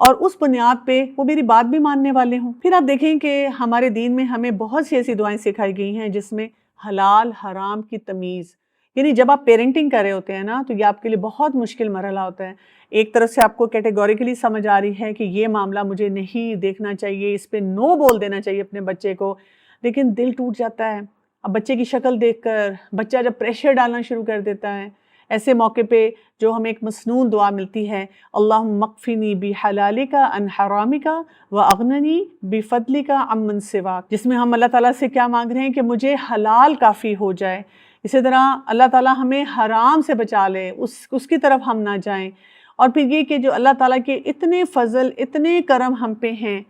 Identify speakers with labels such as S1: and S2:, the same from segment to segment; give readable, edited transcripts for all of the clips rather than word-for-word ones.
S1: اور اس بنیاد پہ وہ میری بات بھی ماننے والے ہوں۔ پھر آپ دیکھیں کہ ہمارے دین میں ہمیں بہت سی ایسی دعائیں سکھائی گئی ہیں جس میں حلال حرام کی تمیز، یعنی جب آپ پیرنٹنگ کر رہے ہوتے ہیں نا تو یہ آپ کے لیے بہت مشکل مرحلہ ہوتا ہے۔ ایک طرف سے آپ کو کیٹیگوریکلی سمجھ آ رہی ہے کہ یہ معاملہ مجھے نہیں دیکھنا چاہیے، اس پہ نو بول دینا چاہیے اپنے بچے کو، لیکن دل ٹوٹ جاتا ہے اب بچے کی شکل دیکھ کر۔ بچہ جب پریشر ڈالنا شروع کر دیتا ہے، ایسے موقع پہ جو ہمیں ایک مسنون دعا ملتی ہے، اللہم اکفنی بحلالک عن حرامک واغننی بفضلک عمن سواک، جس میں ہم اللہ تعالیٰ سے کیا مانگ رہے ہیں کہ مجھے حلال کافی ہو جائے، اسی طرح اللہ تعالیٰ ہمیں حرام سے بچا لے، اس کی طرف ہم نہ جائیں۔ اور پھر یہ کہ جو اللہ تعالیٰ کے اتنے فضل اتنے کرم ہم پہ ہیں،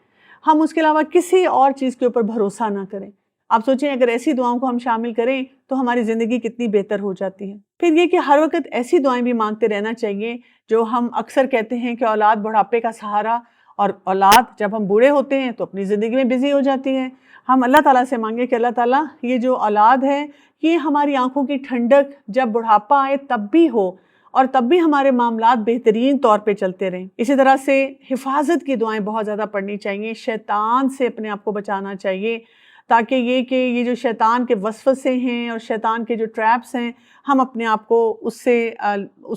S1: ہم اس کے علاوہ کسی اور چیز کے اوپر بھروسہ نہ کریں۔ آپ سوچیں اگر ایسی دعاؤں کو ہم شامل کریں تو ہماری زندگی کتنی بہتر ہو جاتی ہے۔ پھر یہ کہ ہر وقت ایسی دعائیں بھی مانگتے رہنا چاہیے جو ہم اکثر کہتے ہیں کہ اولاد بڑھاپے کا سہارا، اور اولاد جب ہم بوڑھے ہوتے ہیں تو اپنی زندگی میں بزی ہو جاتی ہے۔ ہم اللہ تعالیٰ سے مانگیں کہ اللہ تعالیٰ یہ جو اولاد ہے یہ ہماری آنکھوں کی ٹھنڈک جب بڑھاپا آئے تب بھی ہو، اور تب بھی ہمارے معاملات بہترین طور پہ چلتے رہیں۔ اسی طرح سے حفاظت کی دعائیں بہت زیادہ پڑھنی چاہیے، شیطان سے اپنے آپ کو بچانا چاہیے، تاکہ یہ جو شیطان کے وسوسے ہیں اور شیطان کے جو ٹریپس ہیں، ہم اپنے آپ کو اس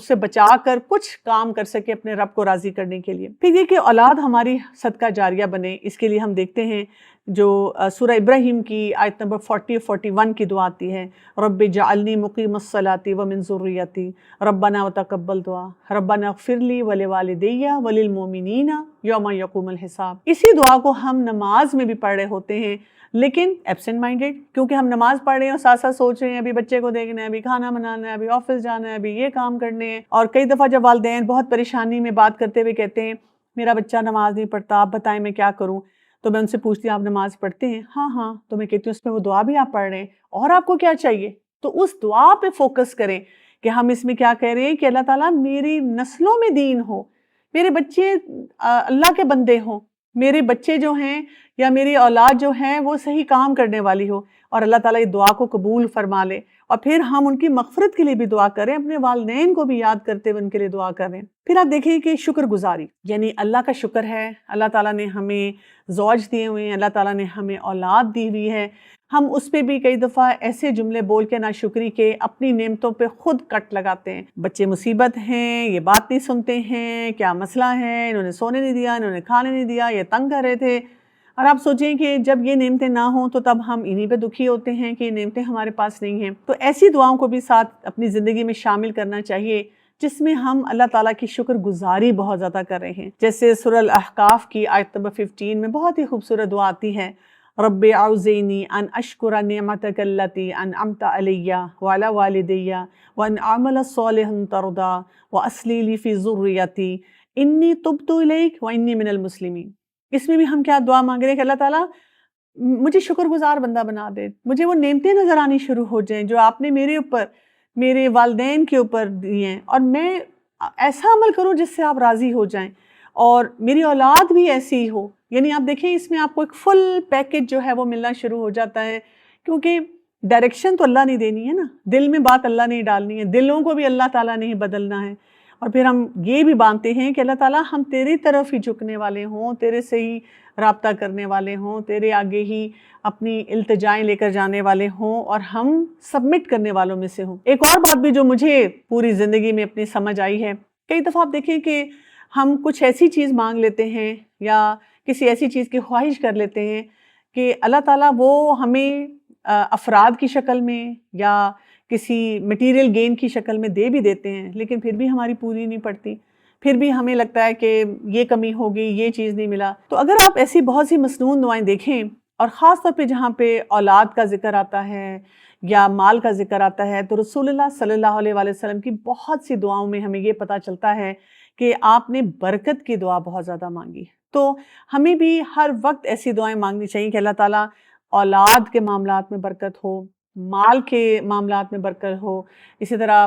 S1: سے بچا کر کچھ کام کر سکیں اپنے رب کو راضی کرنے کے لیے۔ پھر یہ کہ اولاد ہماری صدقہ جاریہ بنے، اس کے لیے ہم دیکھتے ہیں جو سورہ ابراہیم کی آیت نمبر 40 اور 41 کی دعا آتی ہے، رب جعلنی مقیم الصلاۃ ومن ذریتی ربنا وتقبل دعا ربنا اغفر لی ولوالدی وللمؤمنین یوم یقوم الحساب۔ اسی دعا کو ہم نماز میں بھی پڑھ رہے ہوتے ہیں، لیکن ایبسنٹ مائنڈیڈ، کیونکہ ہم نماز پڑھ رہے ہیں اور ساتھ ساتھ سوچ رہے ہیں ابھی بچے کو دیکھنا ہے، ابھی کھانا بنانا ہے، ابھی آفس جانا ہے، ابھی یہ کام کرنے ہیں۔ اور کئی دفعہ جب والدین بہت پریشانی میں بات کرتے ہوئے کہتے ہیں میرا بچہ نماز نہیں پڑھتا، آپ بتائیں میں کیا کروں، تو میں ان سے پوچھتی ہوں آپ نماز پڑھتے ہیں؟ ہاں ہاں، تو میں کہتی ہوں اس میں وہ دعا بھی آپ پڑھ رہے ہیں، اور آپ کو کیا چاہیے؟ تو اس دعا پہ فوکس کریں کہ ہم اس میں کیا کہہ رہے ہیں کہ اللہ تعالیٰ میری نسلوں میں دین ہو، میرے بچے اللہ کے بندے ہوں، میرے بچے جو ہیں یا میری اولاد جو ہیں وہ صحیح کام کرنے والی ہو، اور اللہ تعالیٰ یہ دعا کو قبول فرما لے۔ اور پھر ہم ان کی مغفرت کے لیے بھی دعا کریں، اپنے والدین کو بھی یاد کرتے ہوئے ان کے لیے دعا کریں۔ پھر آپ دیکھیں کہ شکر گزاری، یعنی اللہ کا شکر ہے، اللہ تعالیٰ نے ہمیں زوج دیے ہوئے ہیں، اللہ تعالیٰ نے ہمیں اولاد دی ہوئی ہے، ہم اس پہ بھی کئی دفعہ ایسے جملے بول کے ناشکری کے اپنی نعمتوں پہ خود کٹ لگاتے ہیں۔ بچے مصیبت ہیں، یہ بات نہیں سنتے ہیں، کیا مسئلہ ہے، انہوں نے سونے نہیں دیا، انہوں نے کھانے نہیں دیا، یہ تنگ کر رہے تھے۔ اور آپ سوچیں کہ جب یہ نعمتیں نہ ہوں تو تب ہم انہی پہ دکھی ہوتے ہیں کہ یہ نعمتیں ہمارے پاس نہیں ہیں۔ تو ایسی دعاؤں کو بھی ساتھ اپنی زندگی میں شامل کرنا چاہیے جس میں ہم اللہ تعالیٰ کی شکر گزاری بہت زیادہ کر رہے ہیں۔ جیسے سورہ الاحقاف کی آیت نمبر 15 میں بہت ہی خوبصورت دعا آتی ہے، رب اعوذنی ان اشکر نعمتک التی انعمت علی وعلی والدی وان اعمل صالحا ترضی واصلح لی فی ذریتی انی تبت الیک وانی من المسلمین۔ اس میں بھی ہم کیا دعا مانگ رہے ہیں کہ اللہ تعالیٰ مجھے شکر گزار بندہ بنا دے، مجھے وہ نعمتیں نظر آنی شروع ہو جائیں جو آپ نے میرے اوپر، میرے والدین کے اوپر دی ہیں، اور میں ایسا عمل کروں جس سے آپ راضی ہو جائیں، اور میری اولاد بھی ایسی ہو۔ یعنی آپ دیکھیں اس میں آپ کو ایک فل پیکج جو ہے وہ ملنا شروع ہو جاتا ہے، کیونکہ ڈائریکشن تو اللہ نے دینی ہے نا، دل میں بات اللہ نے ڈالنی ہے، دلوں کو بھی اللہ تعالیٰ نے ہی بدلنا ہے۔ اور پھر ہم یہ بھی مانتے ہیں کہ اللہ تعالیٰ ہم تیری طرف ہی جھکنے والے ہوں، تیرے سے ہی رابطہ کرنے والے ہوں، تیرے آگے ہی اپنی التجائیں لے کر جانے والے ہوں، اور ہم سبمٹ کرنے والوں میں سے ہوں۔ ایک اور بات بھی جو مجھے پوری زندگی میں اپنی سمجھ آئی ہے، کئی دفعہ آپ دیکھیں کہ ہم کچھ ایسی چیز مانگ لیتے ہیں یا کسی ایسی چیز کی خواہش کر لیتے ہیں کہ اللہ تعالیٰ وہ ہمیں افراد کی شکل میں یا کسی مٹیریل گین کی شکل میں دے بھی دیتے ہیں، لیکن پھر بھی ہماری پوری نہیں پڑتی، پھر بھی ہمیں لگتا ہے کہ یہ کمی ہوگی، یہ چیز نہیں ملا۔ تو اگر آپ ایسی بہت سی مسنون دعائیں دیکھیں، اور خاص طور پہ جہاں پہ اولاد کا ذکر آتا ہے یا مال کا ذکر آتا ہے، تو رسول اللہ صلی اللہ علیہ وآلہ وسلم کی بہت سی دعاؤں میں ہمیں یہ پتہ چلتا ہے کہ آپ نے برکت کی دعا بہت زیادہ مانگی۔ تو ہمیں بھی ہر وقت ایسی دعائیں مانگنی چاہیے کہ اللہ تعالیٰ اولاد کے معاملات میں برکت ہو، مال کے معاملات میں برکت ہو، اسی طرح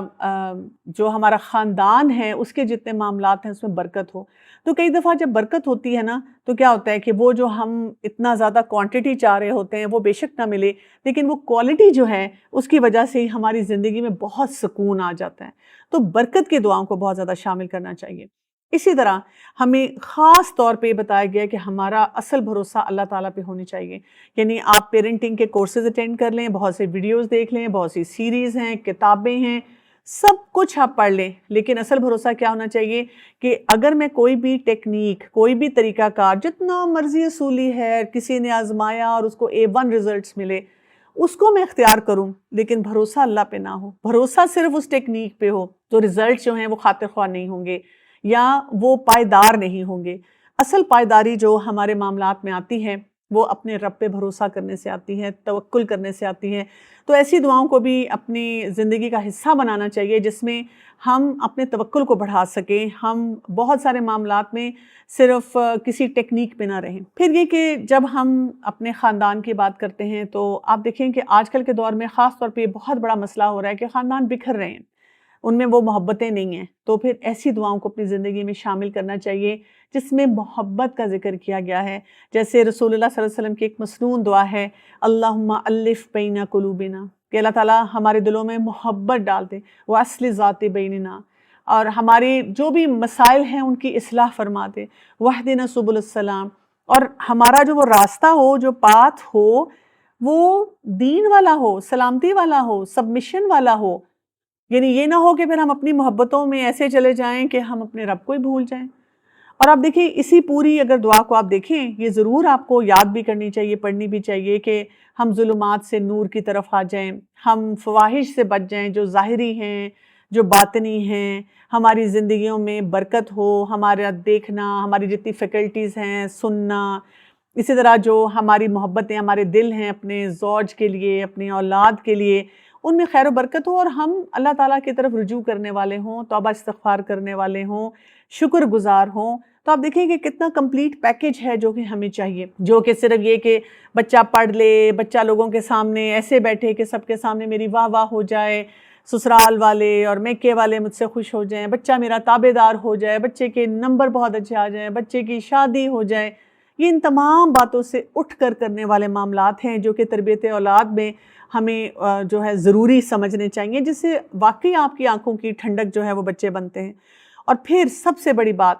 S1: جو ہمارا خاندان ہے اس کے جتنے معاملات ہیں اس میں برکت ہو۔ تو کئی دفعہ جب برکت ہوتی ہے نا تو کیا ہوتا ہے کہ وہ جو ہم اتنا زیادہ کوانٹٹی چاہ رہے ہوتے ہیں وہ بے شک نہ ملے، لیکن وہ کوالٹی جو ہے اس کی وجہ سے ہی ہماری زندگی میں بہت سکون آ جاتا ہے۔ تو برکت کی دعاؤں کو بہت زیادہ شامل کرنا چاہیے۔ اسی طرح ہمیں خاص طور پہ بتایا گیا کہ ہمارا اصل بھروسہ اللہ تعالیٰ پہ ہونی چاہیے. یعنی آپ پیرنٹنگ کے کورسز اٹینڈ کر لیں، بہت سے ویڈیوز دیکھ لیں، بہت سی سیریز ہیں، کتابیں ہیں، سب کچھ آپ پڑھ لیں، لیکن اصل بھروسہ کیا ہونا چاہیے کہ اگر میں کوئی بھی ٹیکنیک، کوئی بھی طریقہ کار جتنا مرضی اصولی ہے، کسی نے آزمایا اور اس کو A1 ریزلٹس ملے، اس کو میں اختیار کروں، لیکن بھروسہ اللہ پہ نہ ہو، بھروسہ صرف اس ٹیکنیک پہ ہو تو ریزلٹس جو ہیں وہ خاطر خواہ نہیں ہوں گے یا وہ پائیدار نہیں ہوں گے. اصل پائیداری جو ہمارے معاملات میں آتی ہے وہ اپنے رب پہ بھروسہ کرنے سے آتی ہے، توکل کرنے سے آتی ہے. تو ایسی دعاؤں کو بھی اپنی زندگی کا حصہ بنانا چاہیے جس میں ہم اپنے توکل کو بڑھا سکیں، ہم بہت سارے معاملات میں صرف کسی ٹیکنیک پہ نہ رہیں. پھر یہ کہ جب ہم اپنے خاندان کی بات کرتے ہیں تو آپ دیکھیں کہ آج کل کے دور میں خاص طور پہ یہ بہت بڑا مسئلہ ہو رہا ہے کہ خاندان بکھر رہے ہیں، ان میں وہ محبتیں نہیں ہیں. تو پھر ایسی دعاؤں کو اپنی زندگی میں شامل کرنا چاہیے جس میں محبت کا ذکر کیا گیا ہے. جیسے رسول اللہ صلی اللہ علیہ وسلم کی ایک مسنون دعا ہے، اللہم الف بین قلوبنا، کہ اللہ تعالیٰ ہمارے دلوں میں محبت ڈال دے، واصلح ذات بیننا، اور ہمارے جو بھی مسائل ہیں ان کی اصلاح فرما دے، واہدنا سبل السلام، اور ہمارا جو وہ راستہ ہو، جو پاتھ ہو، وہ دین والا ہو، سلامتی والا ہو، سبمیشن والا ہو. یعنی یہ نہ ہو کہ پھر ہم اپنی محبتوں میں ایسے چلے جائیں کہ ہم اپنے رب کو ہی بھول جائیں. اور آپ دیکھیں اسی پوری اگر دعا کو آپ دیکھیں، یہ ضرور آپ کو یاد بھی کرنی چاہیے، پڑھنی بھی چاہیے کہ ہم ظلمات سے نور کی طرف آ جائیں، ہم فواہش سے بچ جائیں جو ظاہری ہیں، جو باطنی ہیں، ہماری زندگیوں میں برکت ہو، ہمارا دیکھنا، ہماری جتنی فیکلٹیز ہیں، سننا، اسی طرح جو ہماری محبتیں، ہمارے دل ہیں اپنے زوج کے لیے، اپنی اولاد کے لیے، ان میں خیر و برکت ہو، اور ہم اللہ تعالیٰ کی طرف رجوع کرنے والے ہوں، توبہ استغفار کرنے والے ہوں، شکر گزار ہوں. تو آپ دیکھیں کہ کتنا کمپلیٹ پیکج ہے جو کہ ہمیں چاہیے، جو کہ صرف یہ کہ بچہ پڑھ لے، بچہ لوگوں کے سامنے ایسے بیٹھے کہ سب کے سامنے میری واہ واہ ہو جائے، سسرال والے اور میکے والے مجھ سے خوش ہو جائیں، بچہ میرا تابع دار ہو جائے، بچے کے نمبر بہت اچھے آ جائیں، بچے کی شادی ہو جائے. یہ ان تمام باتوں سے اٹھ کر کرنے والے معاملات ہیں جو کہ تربیت اولاد میں ہمیں جو ہے ضروری سمجھنے چاہیے، جس سے واقعی آپ کی آنکھوں کی ٹھنڈک جو ہے وہ بچے بنتے ہیں. اور پھر سب سے بڑی بات،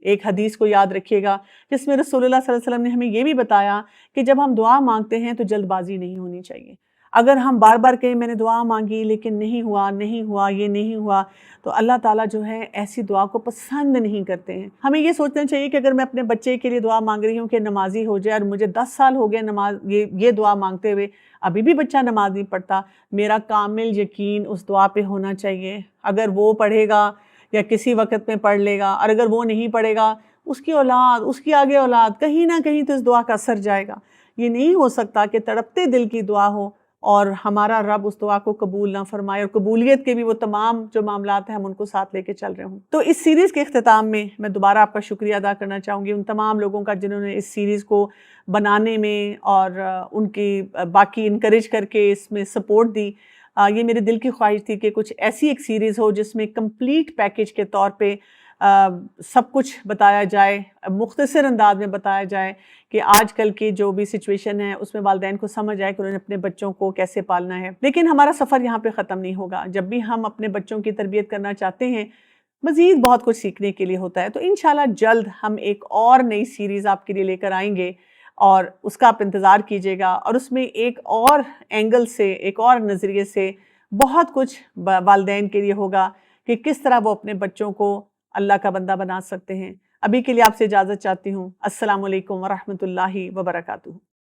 S1: ایک حدیث کو یاد رکھیے گا جس میں رسول اللہ صلی اللہ علیہ وسلم نے ہمیں یہ بھی بتایا کہ جب ہم دعا مانگتے ہیں تو جلد بازی نہیں ہونی چاہیے. اگر ہم بار بار کہیں میں نے دعا مانگی لیکن نہیں ہوا، نہیں ہوا، یہ نہیں ہوا، تو اللہ تعالیٰ جو ہے ایسی دعا کو پسند نہیں کرتے ہیں. ہمیں یہ سوچنا چاہیے کہ اگر میں اپنے بچے کے لیے دعا مانگ رہی ہوں کہ نمازی ہو جائے، اور مجھے 10 سال ہو گئے نماز یہ دعا مانگتے ہوئے، ابھی بھی بچہ نماز نہیں پڑھتا، میرا کامل یقین اس دعا پہ ہونا چاہیے. اگر وہ پڑھے گا یا کسی وقت میں پڑھ لے گا، اور اگر وہ نہیں پڑھے گا، اس کی اولاد، اس کی آگے اولاد، کہیں نہ کہیں تو اس دعا کا اثر جائے گا. یہ نہیں ہو سکتا کہ تڑپتے دل کی دعا ہو اور ہمارا رب اس دعا کو قبول نہ فرمائے، اور قبولیت کے بھی وہ تمام جو معاملات ہیں ہم ان کو ساتھ لے کے چل رہے ہوں. تو اس سیریز کے اختتام میں میں دوبارہ آپ کا شکریہ ادا کرنا چاہوں گی ان تمام لوگوں کا جنہوں نے اس سیریز کو بنانے میں اور ان کی باقی انکریج کر کے اس میں سپورٹ دی. یہ میرے دل کی خواہش تھی کہ کچھ ایسی ایک سیریز ہو جس میں کمپلیٹ پیکج کے طور پہ سب کچھ بتایا جائے، مختصر انداز میں بتایا جائے کہ آج کل کی جو بھی سچویشن ہے اس میں والدین کو سمجھ آئے کہ انہوں نے اپنے بچوں کو کیسے پالنا ہے. لیکن ہمارا سفر یہاں پہ ختم نہیں ہوگا. جب بھی ہم اپنے بچوں کی تربیت کرنا چاہتے ہیں، مزید بہت کچھ سیکھنے کے لیے ہوتا ہے. تو انشاءاللہ جلد ہم ایک اور نئی سیریز آپ کے لیے لے کر آئیں گے، اور اس کا آپ انتظار کیجیے گا. اور اس میں ایک اور اینگل سے، ایک اور نظریے سے بہت کچھ والدین کے لیے ہوگا کہ کس طرح وہ اپنے بچوں کو اللہ کا بندہ بنا سکتے ہیں. ابھی کے لیے آپ سے اجازت چاہتی ہوں. السلام علیکم ورحمۃ اللہ وبرکاتہ.